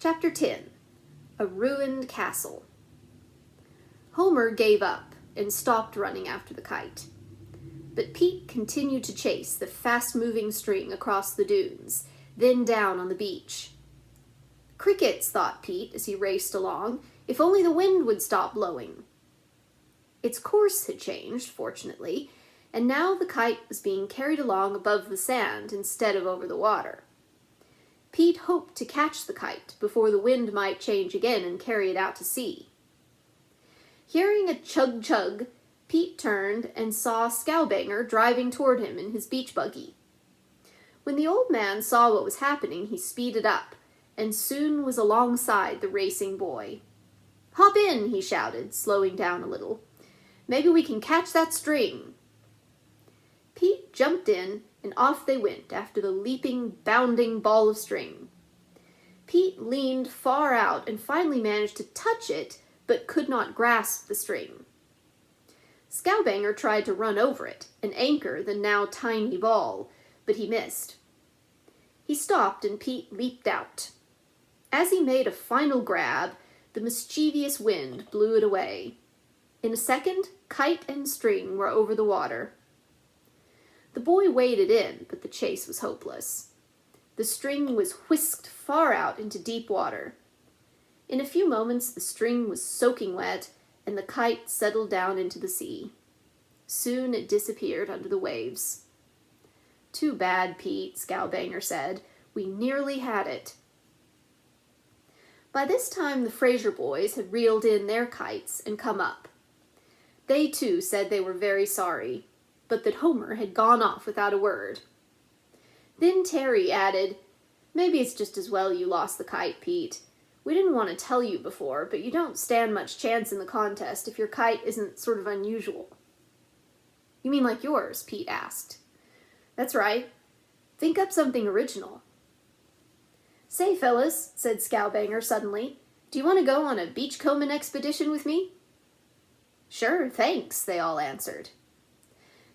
Chapter 10. A Ruined Castle. Homer gave up and stopped running after the kite. But Pete continued to chase the fast-moving string across the dunes, then down on the beach. Crickets, thought Pete as he raced along, if only the wind would stop blowing. Its course had changed, fortunately, and now the kite was being carried along above the sand instead of over the water. Pete hoped to catch the kite before the wind might change again and carry it out to sea. Hearing a chug-chug, Pete turned and saw Scowbanger driving toward him in his beach buggy. When the old man saw what was happening, he speeded up, and soon was alongside the racing boy. "Hop in," he shouted, slowing down a little. "Maybe we can catch that string." Pete jumped in, and off they went after the leaping, bounding ball of string. Pete leaned far out and finally managed to touch it, but could not grasp the string. Scowbanger tried to run over it and anchor the now tiny ball, but he missed. He stopped and Pete leaped out. As he made a final grab, the mischievous wind blew it away. In a second, kite and string were over the water. The boy waded in, but the chase was hopeless. The string was whisked far out into deep water. In a few moments, the string was soaking wet, and the kite settled down into the sea. Soon it disappeared under the waves. "Too bad, Pete," Scowbanger said. "We nearly had it." By this time, the Fraser boys had reeled in their kites and come up. They, too, said they were very sorry, but that Homer had gone off without a word. Then Terry added, "Maybe it's just as well you lost the kite, Pete. We didn't want to tell you before, but you don't stand much chance in the contest if your kite isn't sort of unusual." "You mean like yours?" Pete asked. "That's right. Think up something original." "Say, fellas," said Scowbanger suddenly, "do you want to go on a beachcombing expedition with me?" "Sure, thanks," they all answered.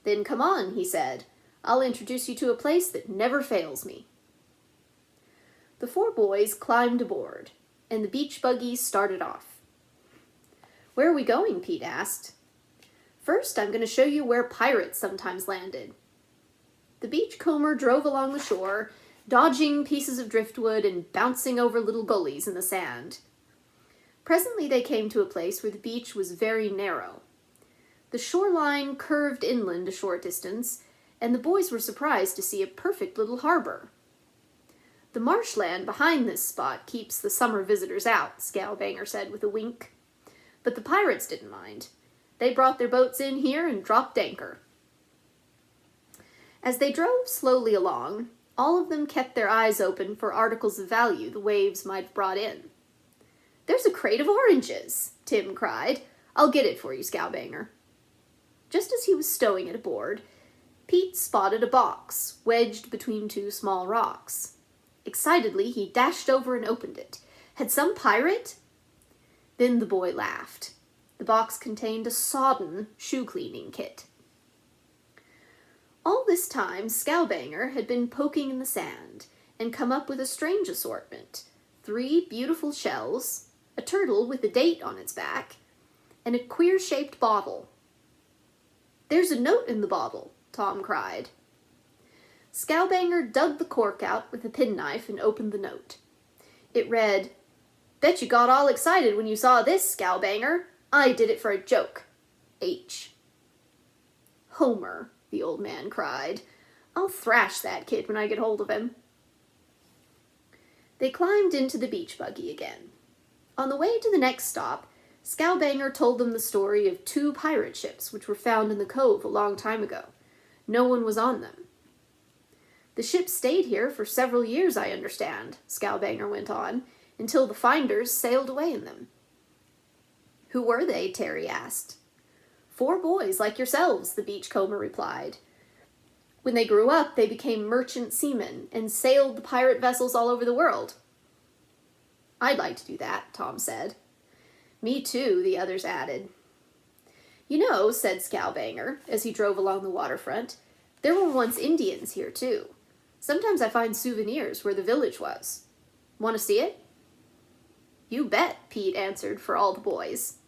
"Then come on," he said. "I'll introduce you to a place that never fails me." The four boys climbed aboard, and the beach buggies started off. "Where are we going?" Pete asked. "First, I'm going to show you where pirates sometimes landed." The beachcomber drove along the shore, dodging pieces of driftwood and bouncing over little gullies in the sand. Presently they came to a place where the beach was very narrow. The shoreline curved inland a short distance, and the boys were surprised to see a perfect little harbor. "The marshland behind this spot keeps the summer visitors out," Scowbanger said with a wink. "But the pirates didn't mind. They brought their boats in here and dropped anchor." As they drove slowly along, all of them kept their eyes open for articles of value the waves might have brought in. "There's a crate of oranges!" Tim cried. "I'll get it for you, Scowbanger." Just as he was stowing it aboard, Pete spotted a box wedged between two small rocks. Excitedly, he dashed over and opened it. Had some pirate? Then the boy laughed. The box contained a sodden shoe-cleaning kit. All this time, Scowbanger had been poking in the sand and come up with a strange assortment: 3 beautiful shells, a turtle with a date on its back, and a queer-shaped bottle. "There's a note in the bottle," Tom cried. Scowbanger dug the cork out with a penknife and opened the note. It read, "Bet you got all excited when you saw this, Scowbanger. I did it for a joke. H." "Homer," the old man cried. "I'll thrash that kid when I get hold of him." They climbed into the beach buggy again. On the way to the next stop, Scowbanger told them the story of 2 pirate ships which were found in the cove a long time ago. No one was on them. "The ships stayed here for several years, I understand," Scowbanger went on, "until the finders sailed away in them." "Who were they?" Terry asked. 4 boys like yourselves," the beachcomber replied. "When they grew up, they became merchant seamen and sailed the pirate vessels all over the world." "I'd like to do that," Tom said. "Me too," the others added. "You know," said Scowbanger, as he drove along the waterfront, "there were once Indians here, too. Sometimes I find souvenirs where the village was. Want to see it?" You bet, Pete answered for all the boys.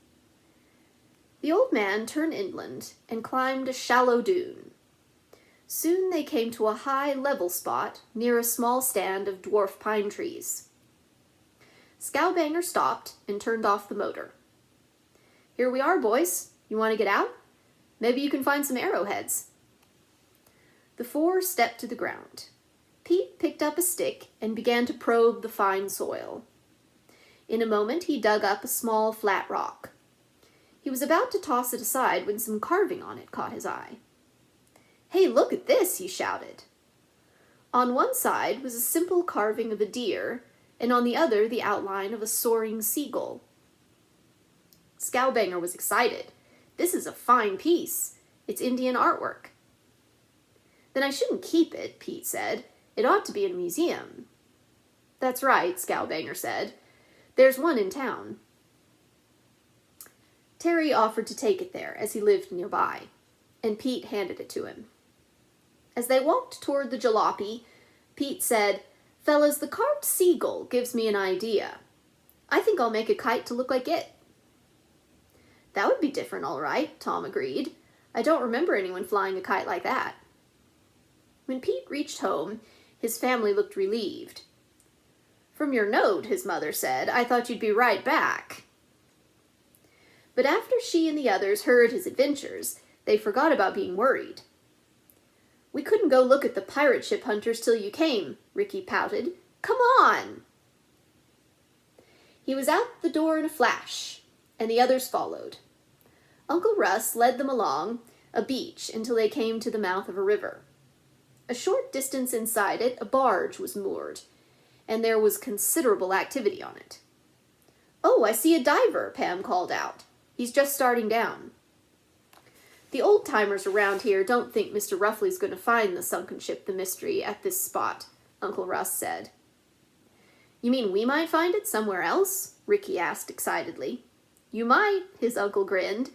The old man turned inland and climbed a shallow dune. Soon they came to a high, level spot near a small stand of dwarf pine trees. Scowbanger stopped and turned off the motor. Here we are, boys. You want to get out? Maybe you can find some arrowheads. The four stepped to the ground. Pete picked up a stick and began to probe the fine soil. In a moment, he dug up a small, flat rock. He was about to toss it aside when some carving on it caught his eye. Hey, look at this, he shouted. On one side was a simple carving of a deer, and on the other the outline of a soaring seagull. Scowbanger was excited. This is a fine piece. It's Indian artwork. Then I shouldn't keep it, Pete said. It ought to be in a museum. That's right, Scowbanger said. There's one in town. Terry offered to take it there, as he lived nearby, and Pete handed it to him. As they walked toward the jalopy, Pete said, Fellas, the carved seagull gives me an idea. I think I'll make a kite to look like it. That would be different, all right, Tom agreed. I don't remember anyone flying a kite like that. When Pete reached home, his family looked relieved. From your note, his mother said, I thought you'd be right back. But after she and the others heard his adventures, they forgot about being worried. We couldn't go look at the pirate ship hunters till you came, Ricky pouted. Come on! He was out the door in a flash, and the others followed. Uncle Russ led them along a beach until they came to the mouth of a river. A short distance inside it, a barge was moored, and there was considerable activity on it. Oh, I see a diver, Pam called out. He's just starting down. The old-timers around here don't think Mr. Ruffley's going to find the sunken ship the mystery at this spot, Uncle Russ said. You mean we might find it somewhere else? Ricky asked excitedly. You might, his uncle grinned.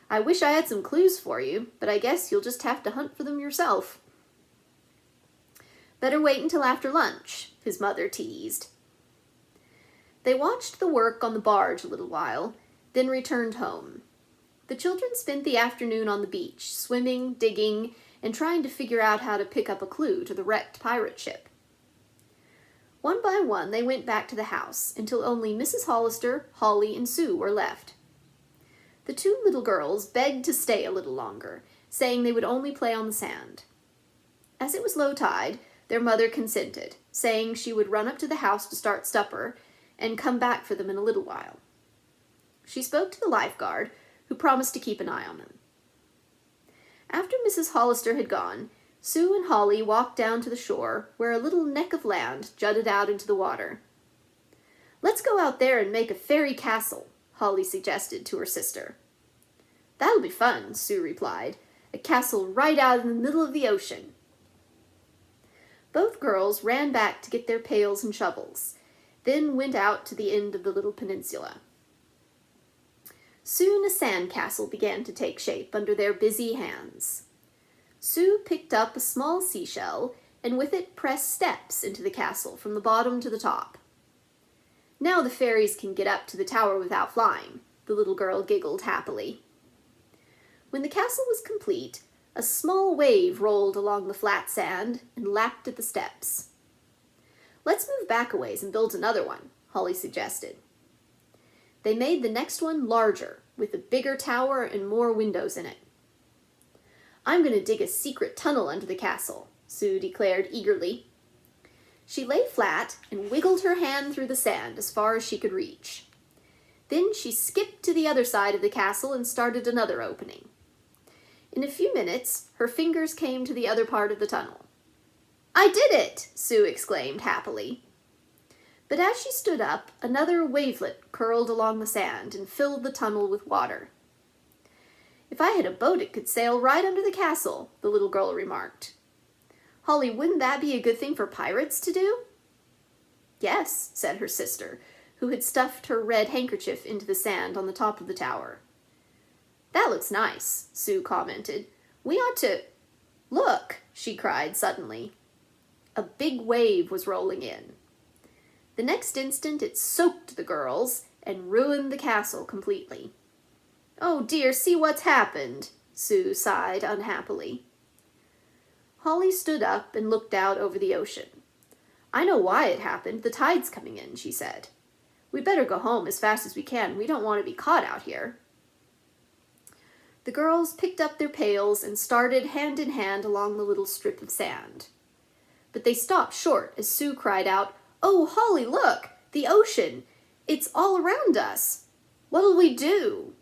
I wish I had some clues for you, but I guess you'll just have to hunt for them yourself. Better wait until after lunch, his mother teased. They watched the work on the barge a little while, then returned home. The children spent the afternoon on the beach, swimming, digging, and trying to figure out how to pick up a clue to the wrecked pirate ship. One by one, they went back to the house, until only Mrs. Hollister, Holly, and Sue were left. The two little girls begged to stay a little longer, saying they would only play on the sand. As it was low tide, their mother consented, saying she would run up to the house to start supper, and come back for them in a little while. She spoke to the lifeguard, who promised to keep an eye on them. After Mrs. Hollister had gone, Sue and Holly walked down to the shore, where a little neck of land jutted out into the water. Let's go out there and make a fairy castle, Holly suggested to her sister. That'll be fun, Sue replied. A castle right out in the middle of the ocean. Both girls ran back to get their pails and shovels, then went out to the end of the little peninsula. Soon a sand castle began to take shape under their busy hands. Sue picked up a small seashell and with it pressed steps into the castle from the bottom to the top. Now the fairies can get up to the tower without flying, the little girl giggled happily. When the castle was complete, a small wave rolled along the flat sand and lapped at the steps. Let's move back a ways and build another one, Holly suggested. They made the next one larger, with a bigger tower and more windows in it. I'm going to dig a secret tunnel under the castle, Sue declared eagerly. She lay flat and wiggled her hand through the sand as far as she could reach. Then she skipped to the other side of the castle and started another opening. In a few minutes, her fingers came to the other part of the tunnel. I did it! Sue exclaimed happily. But as she stood up, another wavelet curled along the sand and filled the tunnel with water. If I had a boat, it could sail right under the castle, the little girl remarked. Holly, wouldn't that be a good thing for pirates to do? Yes, said her sister, who had stuffed her red handkerchief into the sand on the top of the tower. That looks nice, Sue commented. We ought to... Look, she cried suddenly. A big wave was rolling in. The next instant it soaked the girls and ruined the castle completely. "Oh dear, see what's happened," Sue sighed unhappily. Holly stood up and looked out over the ocean. "I know why it happened. The tide's coming in," she said. "We better go home as fast as we can. We don't want to be caught out here." The girls picked up their pails and started hand in hand along the little strip of sand. But they stopped short as Sue cried out, "Oh, Holly, look! The ocean! It's all around us! What'll we do?"